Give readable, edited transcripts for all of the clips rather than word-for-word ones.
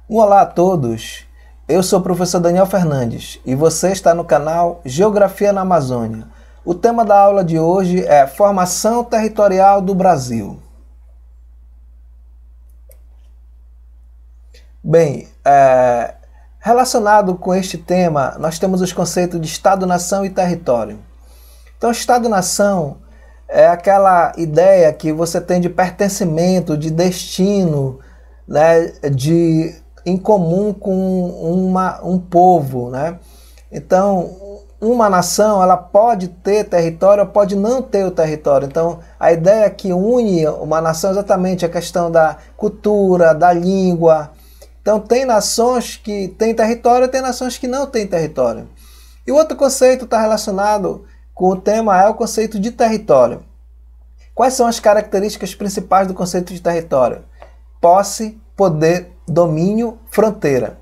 Olá a todos, eu sou o professor Daniel Fernandes e você está no canal Geografia na Amazônia. O tema da aula de hoje é Formação Territorial do Brasil. Bem, relacionado com este tema, nós temos os conceitos de Estado, Nação e Território. Então, Estado-nação é aquela ideia que você tem de pertencimento, de destino, né, em comum com um povo, né? Então, uma nação ela pode ter território ou pode não ter o território. Então, a ideia que une uma nação é exatamente a questão da cultura, da língua. Então, tem nações que têm território e tem nações que não têm território. E o outro conceito está relacionado com o tema é o conceito de território. Quais são as características principais do conceito de território? Posse, poder, domínio, fronteira.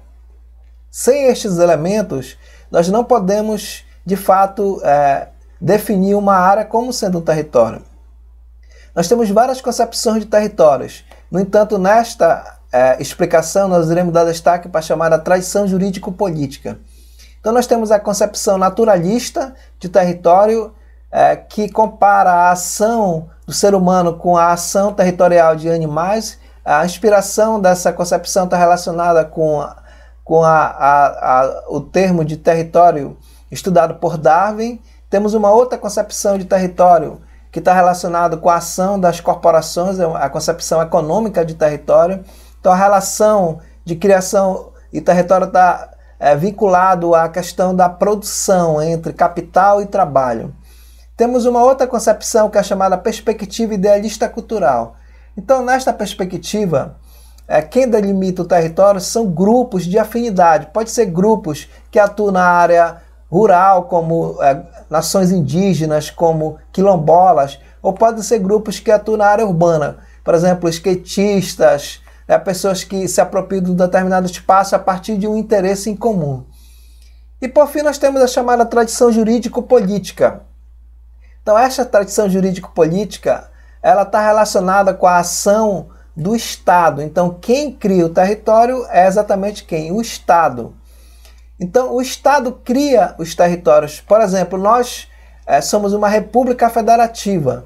Sem estes elementos, nós não podemos, de fato, definir uma área como sendo um território. Nós temos várias concepções de territórios. No entanto, nesta explicação, nós iremos dar destaque para a chamada tradição jurídico-política. Então, nós temos a concepção naturalista de território, que compara a ação do ser humano com a ação territorial de animais. A inspiração dessa concepção está relacionada com o termo de território estudado por Darwin. Temos uma outra concepção de território que está relacionada com a ação das corporações, a concepção econômica de território. Então, a relação de criação e território está vinculado à questão da produção entre capital e trabalho. Temos uma outra concepção que é chamada perspectiva idealista cultural. Então, nesta perspectiva, quem delimita o território são grupos de afinidade. Pode ser grupos que atuam na área rural, como nações indígenas, como quilombolas, ou pode ser grupos que atuam na área urbana. Por exemplo, skatistas, pessoas que se apropriam de um determinado espaço a partir de um interesse em comum. E por fim nós temos a chamada tradição jurídico-política. Então essa tradição jurídico-política ela está relacionada com a ação do Estado. Então quem cria o território é exatamente quem? O Estado. Então o Estado cria os territórios. Por exemplo, nós somos uma república federativa.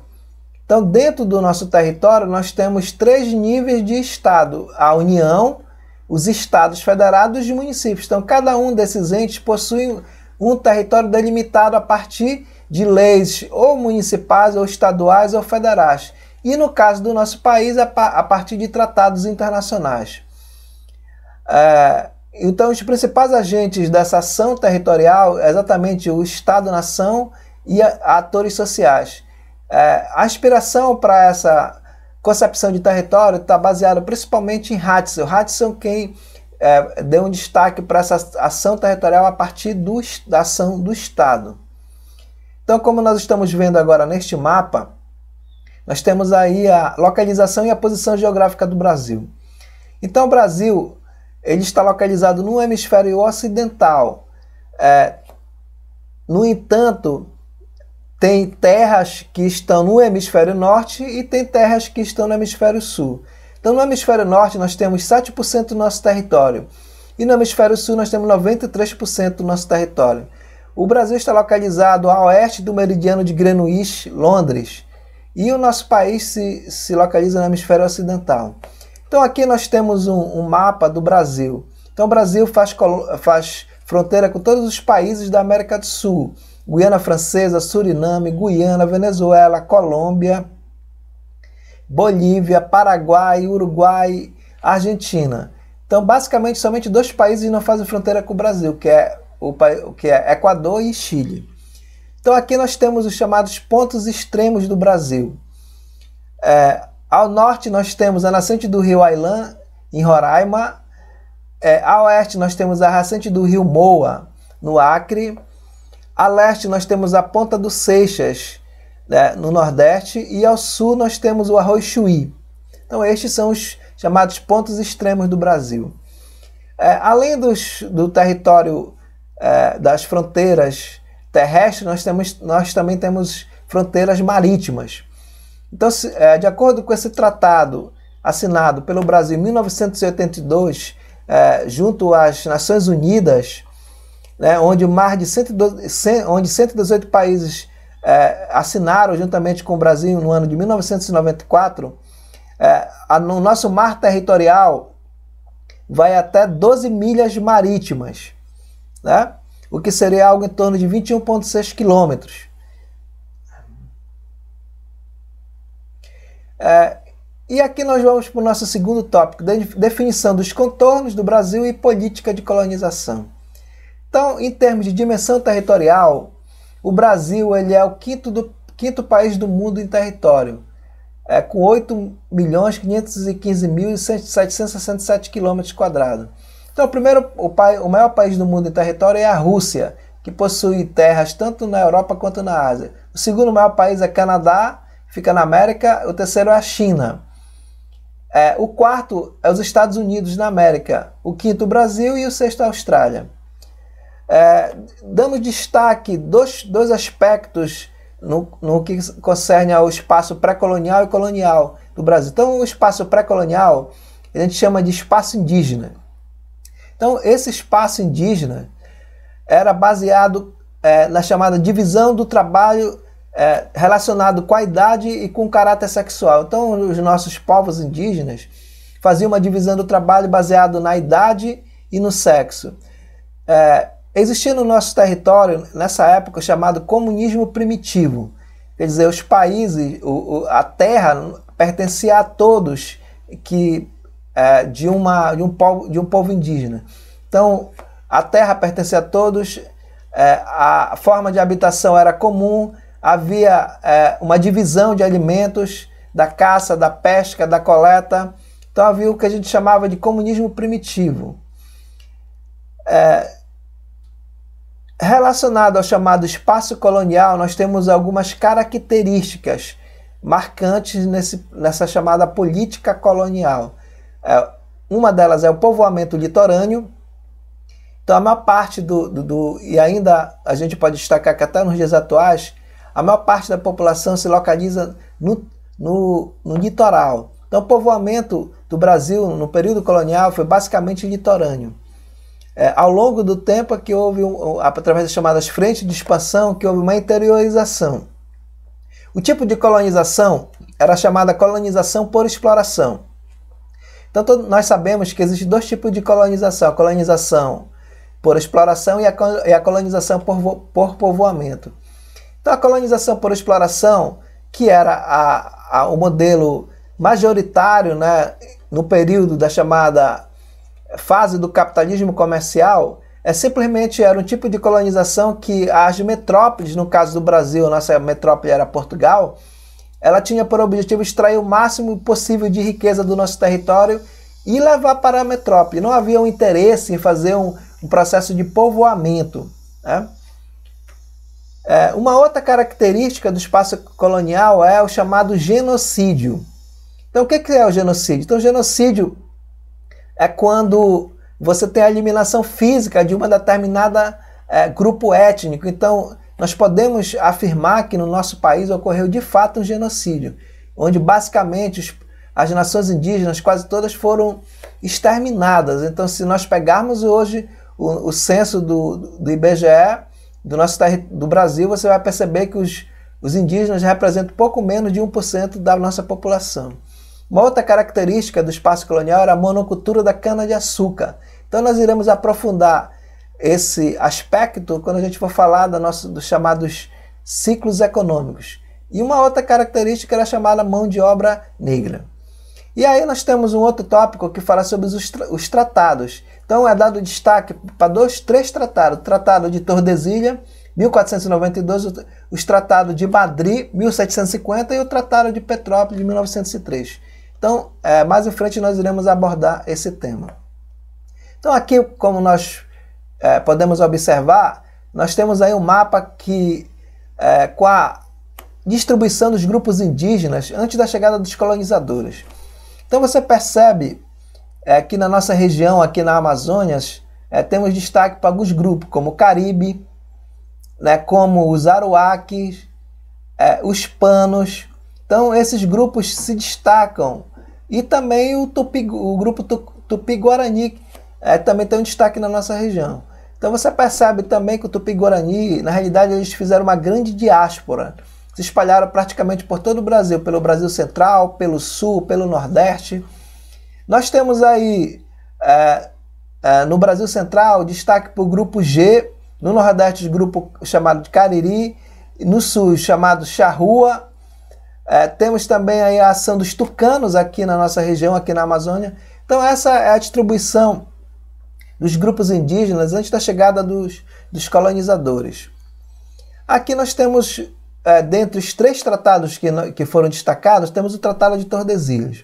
Então, dentro do nosso território, nós temos 3 níveis de Estado. A União, os Estados federados e os municípios. Então, cada um desses entes possui um território delimitado a partir de leis ou municipais, ou estaduais, ou federais. E, no caso do nosso país, a partir de tratados internacionais. Então, os principais agentes dessa ação territorial é exatamente o Estado-nação e atores sociais. A inspiração para essa concepção de território está baseada principalmente em Hudson. Hudson quem deu um destaque para essa ação territorial a partir da ação do Estado. Então, como nós estamos vendo agora neste mapa, nós temos aí a localização e a posição geográfica do Brasil. Então, o Brasil ele está localizado no hemisfério ocidental. No entanto, tem terras que estão no hemisfério norte e tem terras que estão no hemisfério sul. Então, no hemisfério norte, nós temos 7% do nosso território. E no hemisfério sul, nós temos 93% do nosso território. O Brasil está localizado a oeste do meridiano de Greenwich, Londres. E o nosso país se localiza no hemisfério ocidental. Então, aqui nós temos um mapa do Brasil. Então, o Brasil faz fronteira com todos os países da América do Sul. Guiana Francesa, Suriname, Guiana, Venezuela, Colômbia, Bolívia, Paraguai, Uruguai, Argentina. Então, basicamente, somente 2 países não fazem fronteira com o Brasil, que é Equador e Chile. Então, aqui nós temos os chamados pontos extremos do Brasil. Ao norte, nós temos a nascente do rio Ailã, em Roraima. A oeste, nós temos a nascente do rio Moa, no Acre. A leste nós temos a Ponta do Seixas, né, no Nordeste, e ao sul nós temos o Arroio Chuí. Então estes são os chamados pontos extremos do Brasil. Além do território das fronteiras terrestres, nós também temos fronteiras marítimas. Então, de acordo com esse tratado assinado pelo Brasil em 1982, junto às Nações Unidas, né, onde mais de 118 países assinaram juntamente com o Brasil no ano de 1994, no nosso mar territorial vai até 12 milhas marítimas, né, o que seria algo em torno de 21,6 quilômetros. E aqui nós vamos para o nosso segundo tópico, definição dos contornos do Brasil e política de colonização. Então, em termos de dimensão territorial, o Brasil ele é o quinto país do mundo em território, com 8.515.767 km². Então, o maior país do mundo em território é a Rússia, que possui terras tanto na Europa quanto na Ásia. O segundo maior país é Canadá, fica na América. O terceiro é a China. O quarto é os Estados Unidos na América. O quinto, o Brasil, e o sexto, a Austrália. Damos destaque dois aspectos no que concerne ao espaço pré-colonial e colonial do Brasil. Então, o espaço pré-colonial a gente chama de espaço indígena. Então, esse espaço indígena era baseado na chamada divisão do trabalho relacionado com a idade e com o caráter sexual. Então, os nossos povos indígenas faziam uma divisão do trabalho baseado na idade e no sexo. Existia no nosso território, nessa época, o chamado comunismo primitivo. Quer dizer, os países, a terra pertencia a todos de um povo indígena. Então, a terra pertencia a todos, a forma de habitação era comum, havia uma divisão de alimentos, da caça, da pesca, da coleta. Então havia o que a gente chamava de comunismo primitivo. Relacionado ao chamado espaço colonial, nós temos algumas características marcantes nessa chamada política colonial. Uma delas é o povoamento litorâneo. Então a maior parte e ainda a gente pode destacar que até nos dias atuais, a maior parte da população se localiza no litoral. Então o povoamento do Brasil no período colonial foi basicamente litorâneo. Ao longo do tempo é que houve, através das chamadas frentes de expansão, que houve uma interiorização. O tipo de colonização era chamada colonização por exploração. Então nós sabemos que existem dois tipos de colonização: a colonização por exploração e a colonização por povoamento. Então a colonização por exploração, que era o modelo majoritário, né, no período da chamada fase do capitalismo comercial, simplesmente era um tipo de colonização que as metrópoles, no caso do Brasil, nossa metrópole era Portugal, ela tinha por objetivo extrair o máximo possível de riqueza do nosso território e levar para a metrópole. Não havia um interesse em fazer um processo de povoamento, né? Uma outra característica do espaço colonial é o chamado genocídio. Então, o que é o genocídio? Então, o genocídio é quando você tem a eliminação física de uma determinada grupo étnico. Então, nós podemos afirmar que no nosso país ocorreu de fato um genocídio, onde basicamente as nações indígenas quase todas foram exterminadas. Então, se nós pegarmos hoje o censo do IBGE, do Brasil, você vai perceber que os indígenas representam pouco menos de 1% da nossa população. Uma outra característica do espaço colonial era a monocultura da cana-de-açúcar. Então nós iremos aprofundar esse aspecto quando a gente for falar dos chamados ciclos econômicos. E uma outra característica era a chamada mão de obra negra. E aí nós temos um outro tópico que fala sobre os tratados. Então é dado destaque para três tratados. O Tratado de Tordesilhas, 1492, os Tratados de Madrid, 1750 e o Tratado de Petrópolis, de 1903. Então, mais em frente nós iremos abordar esse tema. Então aqui, como nós podemos observar, nós temos aí um mapa que, com a distribuição dos grupos indígenas antes da chegada dos colonizadores. Então você percebe que na nossa região, aqui na Amazônia, temos destaque para alguns grupos, como o Caribe, né, como os Aruaques, os Panos. Então esses grupos se destacam. E também o grupo Tupi-Guarani, também tem um destaque na nossa região. Então você percebe também que o Tupi-Guarani, na realidade, eles fizeram uma grande diáspora. Se espalharam praticamente por todo o Brasil, pelo Brasil Central, pelo Sul, pelo Nordeste. Nós temos aí, no Brasil Central, destaque para o Grupo G, no Nordeste, grupo chamado de Cariri, no Sul, chamado Charrua. Temos também aí a ação dos tucanos aqui na nossa região, aqui na Amazônia. Então essa é a distribuição dos grupos indígenas antes da chegada dos colonizadores. Aqui nós temos, dentre os 3 tratados que foram destacados, temos o Tratado de Tordesilhas.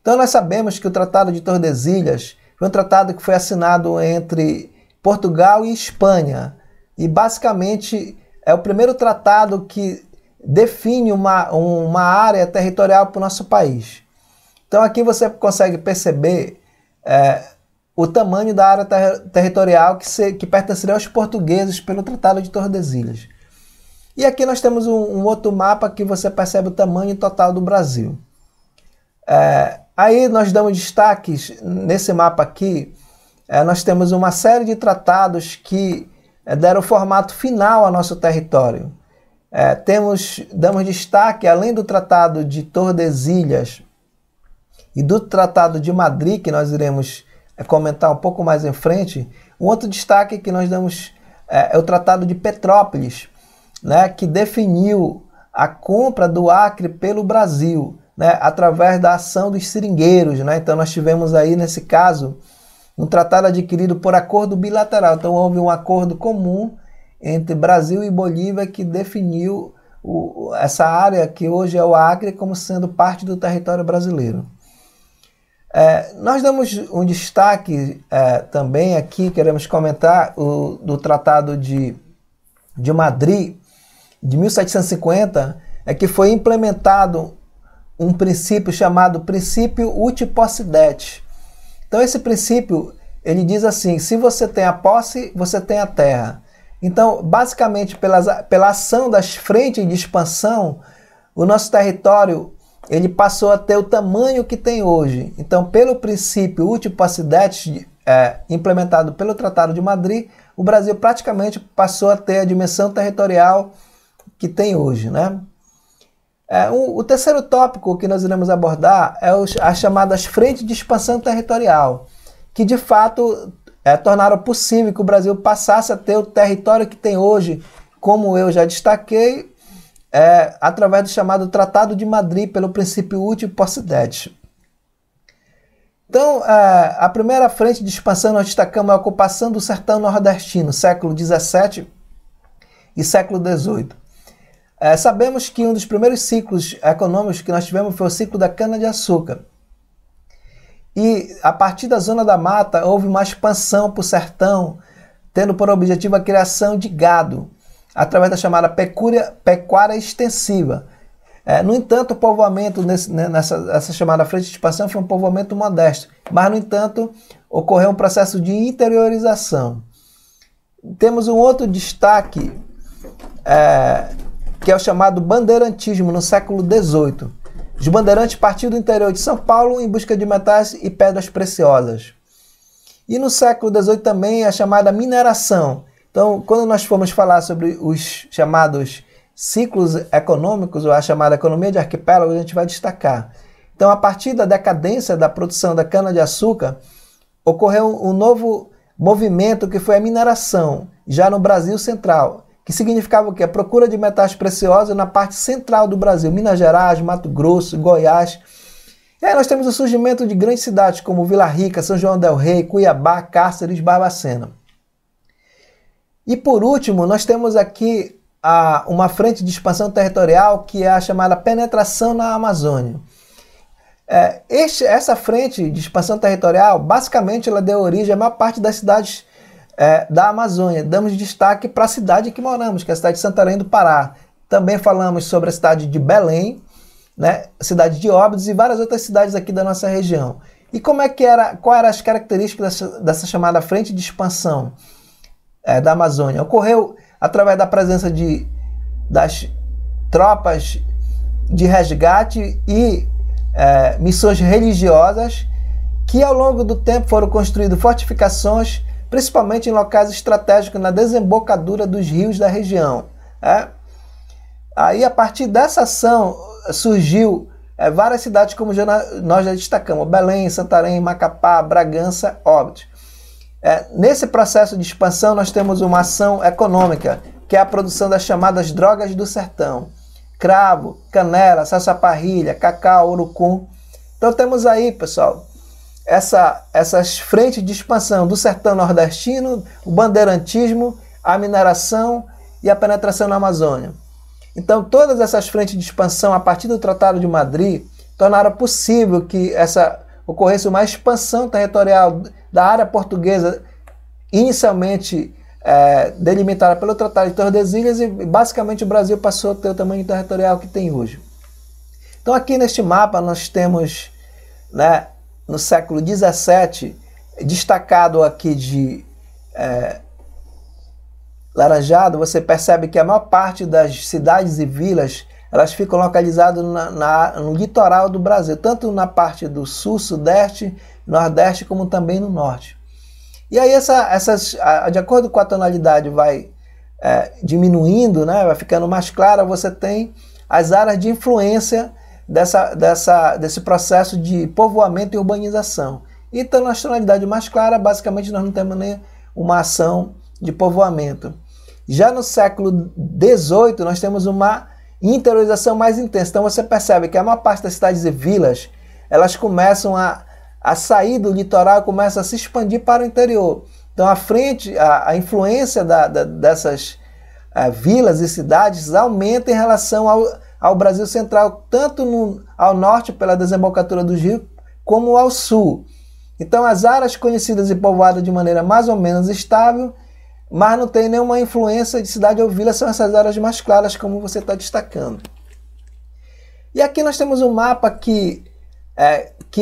Então nós sabemos que o Tratado de Tordesilhas foi um tratado que foi assinado entre Portugal e Espanha. E basicamente é o primeiro tratado que define uma área territorial para o nosso país. Então aqui você consegue perceber o tamanho da área territorial que pertenceria aos portugueses pelo Tratado de Tordesilhas. E aqui nós temos um outro mapa que você percebe o tamanho total do Brasil. Aí nós damos destaques nesse mapa aqui. Nós temos uma série de tratados que deram formato final ao nosso território. Damos destaque, além do Tratado de Tordesilhas e do Tratado de Madrid, que nós iremos comentar um pouco mais em frente, um outro destaque que nós damos é o Tratado de Petrópolis, né, que definiu a compra do Acre pelo Brasil, né, através da ação dos seringueiros. Né? Então nós tivemos aí, nesse caso, um tratado adquirido por acordo bilateral. Então houve um acordo comum entre Brasil e Bolívia que definiu essa área que hoje é o Acre como sendo parte do território brasileiro. Nós damos um destaque também aqui, queremos comentar, do Tratado de Madrid, de 1750, que foi implementado um princípio chamado princípio uti possidetis. Então esse princípio, ele diz assim: se você tem a posse, você tem a terra. Então, basicamente, pela ação das frentes de expansão, o nosso território ele passou a ter o tamanho que tem hoje. Então, pelo princípio uti possidetis, implementado pelo Tratado de Madrid, o Brasil praticamente passou a ter a dimensão territorial que tem hoje, né? O terceiro tópico que nós iremos abordar é as chamadas frentes de expansão territorial, que de fato tornaram possível que o Brasil passasse a ter o território que tem hoje, como eu já destaquei, através do chamado Tratado de Madrid, pelo princípio uti possidetis. Então, a primeira frente de expansão nós destacamos a ocupação do sertão nordestino, século XVII e século XVIII. Sabemos que um dos primeiros ciclos econômicos que nós tivemos foi o ciclo da cana-de-açúcar. E a partir da zona da mata houve uma expansão para o sertão, tendo por objetivo a criação de gado, através da chamada pecuária extensiva. No entanto, o povoamento nessa chamada frente de expansão foi um povoamento modesto, mas, no entanto, ocorreu um processo de interiorização. Temos um outro destaque, que é o chamado bandeirantismo, no século XVIII. Os bandeirantes partiam do interior de São Paulo em busca de metais e pedras preciosas. E no século XVIII também a chamada mineração. Então, quando nós formos falar sobre os chamados ciclos econômicos, ou a chamada economia de arquipélago, a gente vai destacar. Então, a partir da decadência da produção da cana-de-açúcar, ocorreu um novo movimento que foi a mineração, já no Brasil Central, que significava o quê? A procura de metais preciosos na parte central do Brasil, Minas Gerais, Mato Grosso, Goiás. E aí nós temos o surgimento de grandes cidades como Vila Rica, São João del Rei, Cuiabá, Cáceres, Barbacena. E por último, nós temos aqui uma frente de expansão territorial que é a chamada penetração na Amazônia. Essa frente de expansão territorial, basicamente, ela deu origem à maior parte das cidades da Amazônia. Damos destaque para a cidade em que moramos, que é a cidade de Santarém do Pará. Também falamos sobre a cidade de Belém, né, a cidade de Óbidos e várias outras cidades aqui da nossa região. E quais eram as características dessa chamada frente de expansão da Amazônia? Ocorreu através da presença das tropas de resgate e missões religiosas que ao longo do tempo foram construídas fortificações, principalmente em locais estratégicos na desembocadura dos rios da região. Aí, a partir dessa ação, surgiu várias cidades, como nós já destacamos: Belém, Santarém, Macapá, Bragança, Óbidos. Nesse processo de expansão, nós temos uma ação econômica, que é a produção das chamadas drogas do sertão: cravo, canela, saçaparrilha, cacau, urucum. Então temos aí, pessoal, essas frentes de expansão do sertão nordestino, o bandeirantismo, a mineração e a penetração na Amazônia. Então todas essas frentes de expansão, a partir do Tratado de Madrid, tornaram possível que ocorresse uma expansão territorial da área portuguesa, inicialmente delimitada pelo Tratado de Tordesilhas, e basicamente o Brasil passou a ter o tamanho territorial que tem hoje. Então aqui neste mapa nós temos, no século XVII, destacado aqui de laranjado, você percebe que a maior parte das cidades e vilas, elas ficam localizadas no litoral do Brasil, tanto na parte do sul, sudeste, nordeste, como também no norte. E aí de acordo com a tonalidade vai diminuindo, vai ficando mais clara, você tem as áreas de influência desse processo de povoamento e urbanização. Então, na tonalidade mais clara, basicamente nós não temos nem uma ação de povoamento. Já no século XVIII, nós temos uma interiorização mais intensa. Então você percebe que a maior parte das cidades e vilas, elas começam a sair do litoral, começam a se expandir para o interior. Então a influência dessas vilas e cidades aumenta em relação ao Brasil central, tanto ao norte pela desembocadura do rio, como ao sul. Então as áreas conhecidas e povoadas de maneira mais ou menos estável, mas não tem nenhuma influência de cidade ou vila, são essas áreas mais claras, como você está destacando. E aqui nós temos um mapa que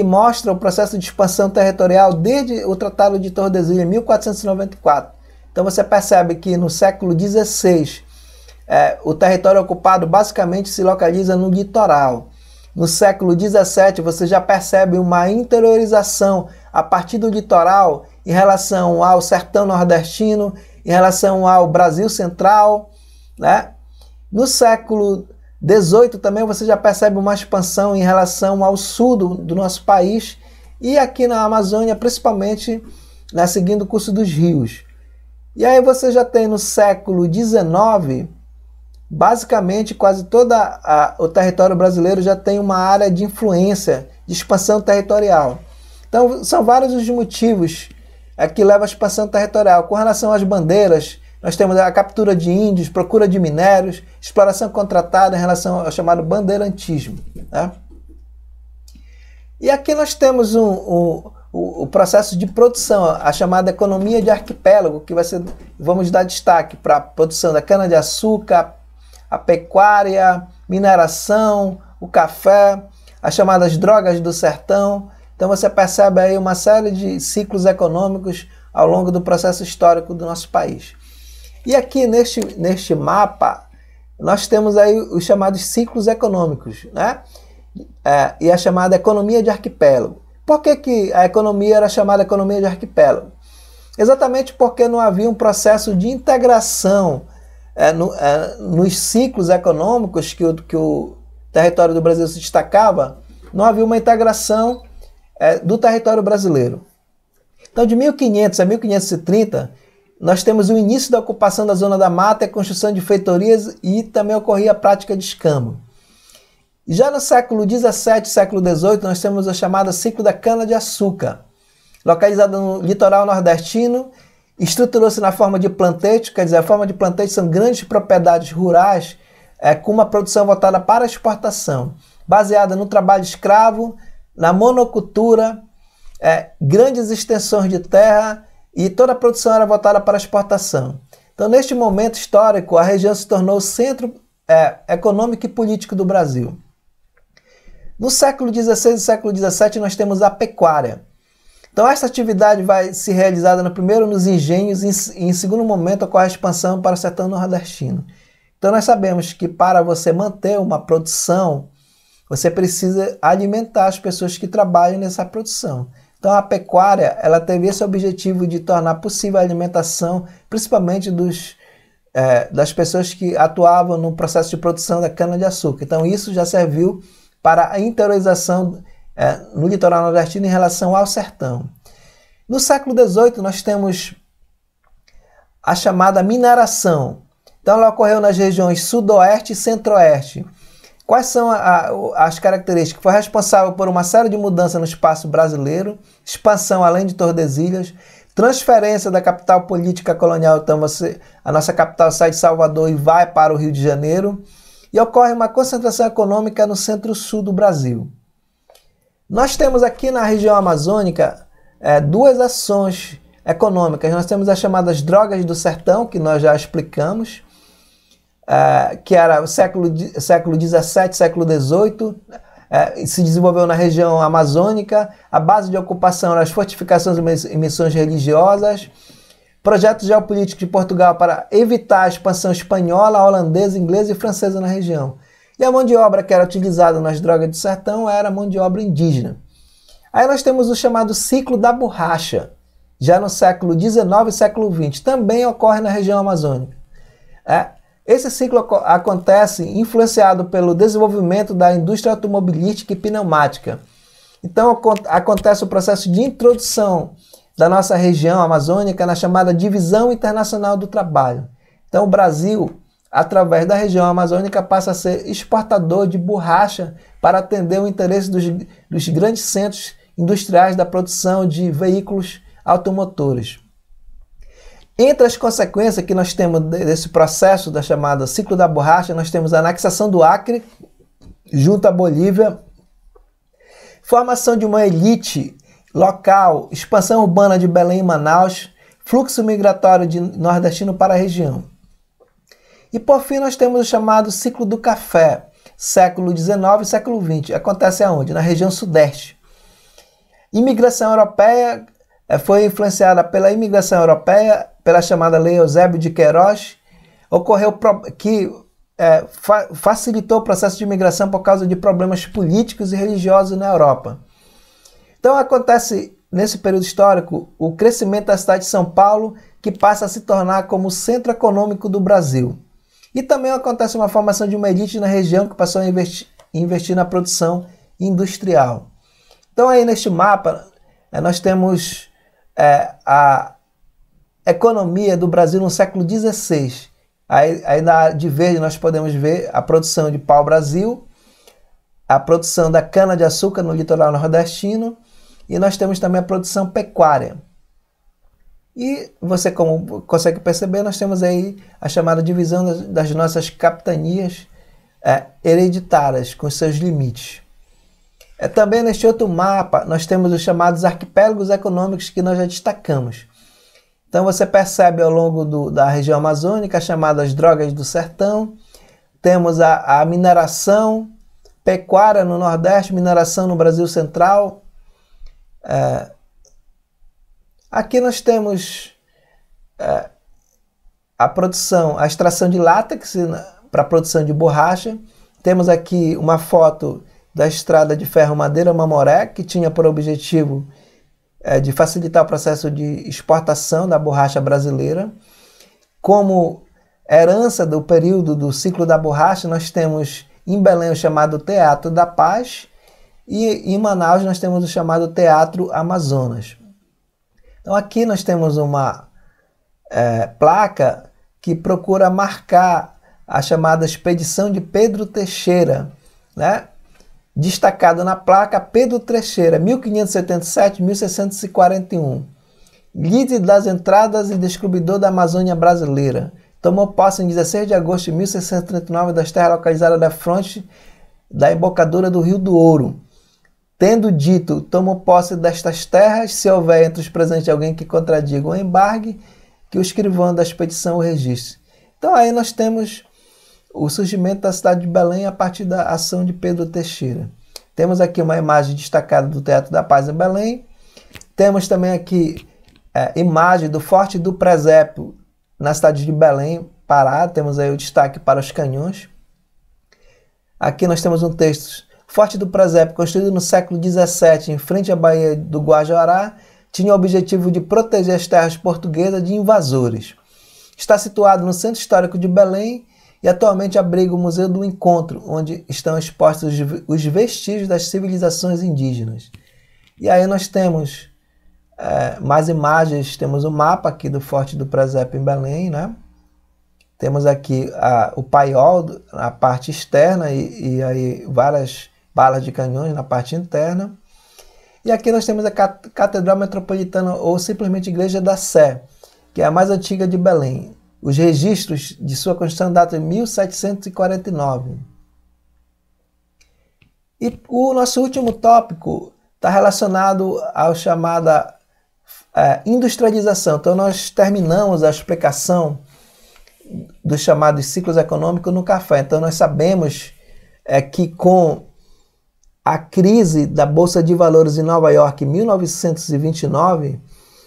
mostra o processo de expansão territorial desde o Tratado de Tordesilhas, em 1494. Então você percebe que no século XVI, o território ocupado basicamente se localiza no litoral. No século XVII, você já percebe uma interiorização a partir do litoral em relação ao sertão nordestino, em relação ao Brasil central. No século XVIII também você já percebe uma expansão em relação ao sul do nosso país, e aqui na Amazônia, principalmente seguindo o curso dos rios. E aí você já tem no século XIX, basicamente quase todo o território brasileiro já tem uma área de influência, de expansão territorial. Então são vários os motivos que levam à expansão territorial. Com relação às bandeiras, nós temos a captura de índios, procura de minérios, exploração contratada em relação ao chamado bandeirantismo. E aqui nós temos o processo de produção, a chamada economia de arquipélago, que vamos dar destaque para a produção da cana-de-açúcar, a pecuária, mineração, o café, as chamadas drogas do sertão. Então você percebe aí uma série de ciclos econômicos ao longo do processo histórico do nosso país. E aqui neste mapa, nós temos aí os chamados ciclos econômicos, e a chamada economia de arquipélago. Por que a economia era chamada economia de arquipélago? Exatamente porque não havia um processo de integração nos ciclos econômicos que o território do Brasil se destacava, não havia uma integração do território brasileiro. Então, de 1500 a 1530, nós temos o início da ocupação da zona da mata e a construção de feitorias, e também ocorria a prática de escambo. Já no século XVII, século XVIII, nós temos o chamado ciclo da cana-de-açúcar, localizada no litoral nordestino, estruturou-se na forma de plantéio, quer dizer, a forma de plantéio são grandes propriedades rurais com uma produção voltada para a exportação, baseada no trabalho escravo, na monocultura, grandes extensões de terra, e toda a produção era voltada para a exportação. Então, neste momento histórico, a região se tornou o centro econômico e político do Brasil. No século XVI e século XVII, nós temos a pecuária. Então, essa atividade vai se realizar primeiro nos engenhos e em segundo momento ocorre a expansão para o sertão nordestino. Então, nós sabemos que para você manter uma produção, você precisa alimentar as pessoas que trabalham nessa produção. Então a pecuária ela teve esse objetivo de tornar possível a alimentação, principalmente das pessoas que atuavam no processo de produção da cana-de-açúcar. Então isso já serviu para a interiorização no litoral nordestino em relação ao sertão. No século XVIII nós temos a chamada mineração. Então ela ocorreu nas regiões sudoeste e centro-oeste. Quais são as características? Foi responsável por uma série de mudanças no espaço brasileiro, expansão além de Tordesilhas, transferência da capital política colonial, então a nossa capital sai de Salvador e vai para o Rio de Janeiro, e ocorre uma concentração econômica no centro-sul do Brasil. Nós temos aqui na região amazônica duas ações econômicas. Nós temos as chamadas drogas do sertão, que nós já explicamos, que era o século XVII, século XVIII, se desenvolveu na região amazônica. A base de ocupação eram as fortificações e missões religiosas, projetos geopolíticos de Portugal para evitar a expansão espanhola, holandesa, inglesa e francesa na região. E a mão de obra que era utilizada nas drogas do sertão era a mão de obra indígena. Aí nós temos o chamado ciclo da borracha, já no século XIX e século XX, também ocorre na região amazônica. Esse ciclo acontece influenciado pelo desenvolvimento da indústria automobilística e pneumática. Então acontece o processo de introdução da nossa região amazônica na chamada Divisão Internacional do Trabalho. Então o Brasil, através da região amazônica, passa a ser exportador de borracha para atender o interesse dos grandes centros industriais da produção de veículos automotores. Entre as consequências que nós temos desse processo da chamada ciclo da borracha, nós temos a anexação do Acre junto à Bolívia, formação de uma elite local, expansão urbana de Belém e Manaus, fluxo migratório de nordestino para a região. E por fim nós temos o chamado ciclo do café, século XIX e século XX. Acontece aonde? Na região sudeste. Imigração europeia foi influenciada pela imigração europeia, pela chamada Lei Eusébio de Queiroz, ocorreu que facilitou o processo de imigração por causa de problemas políticos e religiosos na Europa. Então acontece, nesse período histórico, o crescimento da cidade de São Paulo, que passa a se tornar como o centro econômico do Brasil. E também acontece uma formação de uma elite na região que passou a investir na produção industrial. Então aí neste mapa nós temos a economia do Brasil no século XVI. Aí na área de verde nós podemos ver a produção de pau-brasil, a produção da cana-de-açúcar no litoral nordestino, e nós temos também a produção pecuária. E você, como consegue perceber, nós temos aí a chamada divisão das nossas capitanias hereditárias, com seus limites. Também neste outro mapa nós temos os chamados arquipélagos econômicos que nós já destacamos. Então você percebe ao longo da região amazônica as chamadas drogas do sertão, temos a mineração, pecuária no Nordeste, mineração no Brasil Central. Aqui nós temos a produção, a extração de látex para a produção de borracha. Temos aqui uma foto da estrada de ferro Madeira Mamoré, que tinha por objetivo de facilitar o processo de exportação da borracha brasileira. Como herança do período do ciclo da borracha, nós temos em Belém o chamado Teatro da Paz, e em Manaus nós temos o chamado Teatro Amazonas. Então aqui nós temos uma placa que procura marcar a chamada expedição de Pedro Teixeira, né? Destacado na placa Pedro Teixeira, 1577-1641, líder das entradas e descobridor da Amazônia brasileira. Tomou posse em 16 de agosto de 1639 das terras localizadas da fronte da embocadura do Rio do Ouro. Tendo dito, tomou posse destas terras, se houver entre os presentes alguém que contradiga ou embargue, que o escrivão da expedição o registre. Então aí nós temos o surgimento da cidade de Belém a partir da ação de Pedro Teixeira. Temos aqui uma imagem destacada do Teatro da Paz em Belém. Temos também aqui imagem do Forte do Presépio na cidade de Belém, Pará. Temos aí o destaque para os canhões. Aqui nós temos um texto Forte do Presépio, construído no século XVII em frente à Baía do Guajará, tinha o objetivo de proteger as terras portuguesas de invasores. Está situado no Centro Histórico de Belém e atualmente abriga o Museu do Encontro, onde estão expostos os vestígios das civilizações indígenas. E aí nós temos mais imagens, temos o mapa aqui do Forte do Presépio em Belém, né? Temos aqui o paiol na parte externa e aí várias balas de canhões na parte interna. E aqui nós temos a Catedral Metropolitana ou simplesmente Igreja da Sé, que é a mais antiga de Belém. Os registros de sua construção datam de 1749. E o nosso último tópico está relacionado à chamada industrialização. Então nós terminamos a explicação dos chamados ciclos econômicos no café. Então nós sabemos que com a crise da Bolsa de Valores em Nova York em 1929,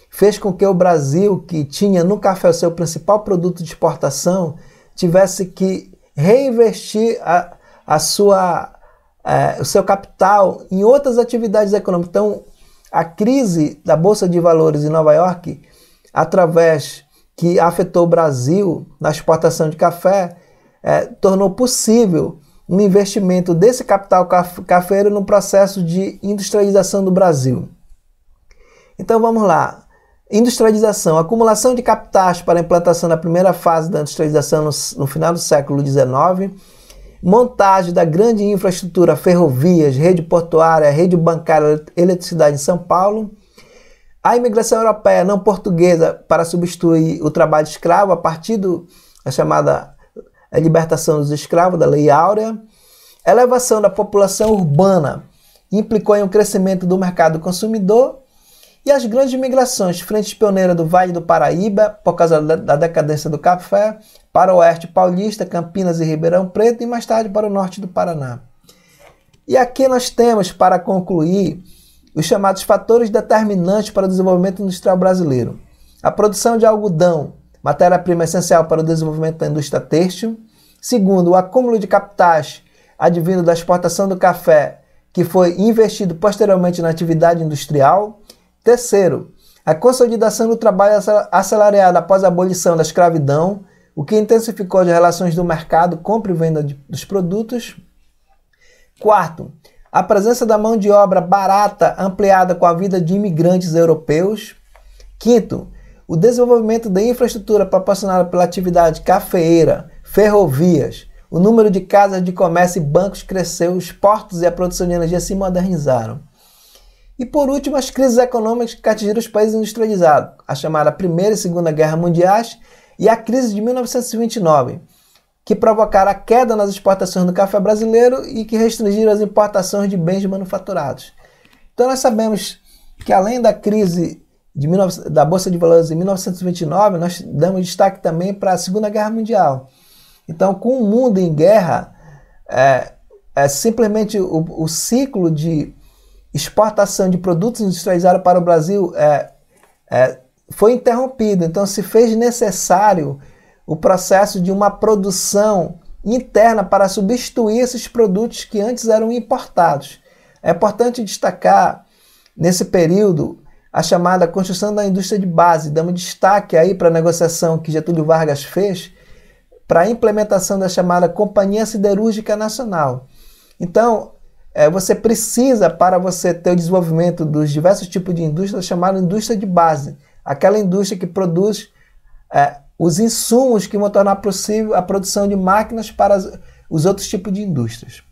fez com que o Brasil, que tinha no café o seu principal produto de exportação, tivesse que reinvestir o seu capital em outras atividades econômicas. Então, a crise da Bolsa de Valores em Nova York, que afetou o Brasil na exportação de café, tornou possível um investimento desse capital cafeiro no processo de industrialização do Brasil. Então vamos lá. Industrialização, acumulação de capitais para a implantação da primeira fase da industrialização no final do século XIX, montagem da grande infraestrutura, ferrovias, rede portuária, rede bancária, eletricidade em São Paulo, a imigração europeia não portuguesa para substituir o trabalho escravo a partir da chamada libertação dos escravos, da Lei Áurea, elevação da população urbana implicou em um crescimento do mercado consumidor, e as grandes migrações, frente pioneira do Vale do Paraíba, por causa da decadência do café, para o oeste paulista, Campinas e Ribeirão Preto, e mais tarde para o norte do Paraná. E aqui nós temos, para concluir, os chamados fatores determinantes para o desenvolvimento industrial brasileiro. A produção de algodão, matéria-prima essencial para o desenvolvimento da indústria têxtil. Segundo, o acúmulo de capitais advindo da exportação do café, que foi investido posteriormente na atividade industrial. Terceiro, a consolidação do trabalho assalariado após a abolição da escravidão, o que intensificou as relações do mercado, compra e venda dos produtos. Quarto, a presença da mão de obra barata ampliada com a vida de imigrantes europeus. Quinto, o desenvolvimento da infraestrutura proporcionada pela atividade cafeeira, ferrovias, o número de casas de comércio e bancos cresceu, os portos e a produção de energia se modernizaram. E por último, as crises econômicas que atingiram os países industrializados, a chamada Primeira e Segunda Guerra Mundiais e a crise de 1929, que provocaram a queda nas exportações do café brasileiro e que restringiram as importações de bens manufaturados. Então nós sabemos que além da crise da Bolsa de Valores em 1929, nós damos destaque também para a Segunda Guerra Mundial. Então, com o mundo em guerra, simplesmente o ciclo de exportação de produtos industrializados para o Brasil foi interrompido. Então se fez necessário o processo de uma produção interna para substituir esses produtos que antes eram importados. É importante destacar nesse período a chamada construção da indústria de base. Damos destaque aí para a negociação que Getúlio Vargas fez para a implementação da chamada Companhia Siderúrgica Nacional. Então, você precisa, para você ter o desenvolvimento dos diversos tipos de indústria, chamada indústria de base. Aquela indústria que produz os insumos que vão tornar possível a produção de máquinas para os outros tipos de indústrias.